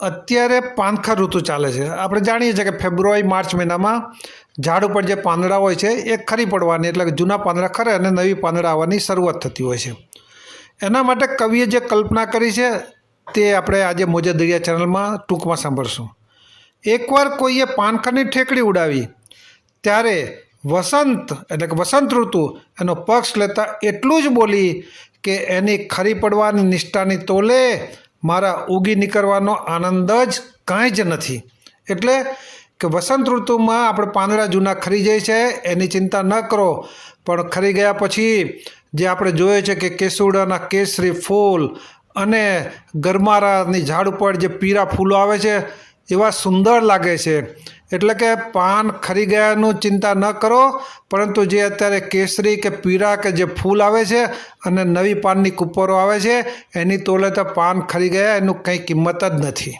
અત્યારે પાનખર ઋતુ ચાલે છે. આપણે જાણીએ છીએ કે ફેબ્રુઆરી માર્ચ મહિનામાં ઝાડ ઉપર જે પાંદડા હોય છે એ ખરી પડવાની, એટલે કે જૂના પાંદડા ખરે અને નવી પાંદડા આવવાની શરૂઆત થતી હોય છે. એના માટે કવિએ જે કલ્પના કરી છે તે આપણે આજે મોજે દરિયા ચેનલમાં ટૂંકમાં સાંભળશું. એકવાર કોઈએ પાનખરની ઠેકડી ઉડાવી ત્યારે વસંત એટલે કે વસંત ઋતુ એનો પક્ષ લેતા એટલું જ બોલી કે એની ખરી પડવાની નિષ્ઠાની તોલે મારા ઉગી નીકળવાનો આનંદ જ કાંઈ જ નથી. એટલે કે વસંત ઋતુમાં આપણે પાંદડા જૂના ખરી જાય છે એની ચિંતા ન કરો, પણ ખરી ગયા પછી જે આપણે જોઈએ છે કે કેસુડાના કેસરી ફૂલ અને ગરમારાની ઝાડ ઉપર જે પીળા ફૂલો આવે છે એવા સુંદર લાગે છે. એટલે કે પાન ખરી ગયાનું ચિંતા ન કરો, પરંતુ જે અત્યારે કેસરી કે પીળા કે જે ફૂલ આવે છે અને નવી પાનની કુપરો આવે છે એની તોલે તો પાન ખરી ગયા એનું કંઈ કિંમત જ નથી.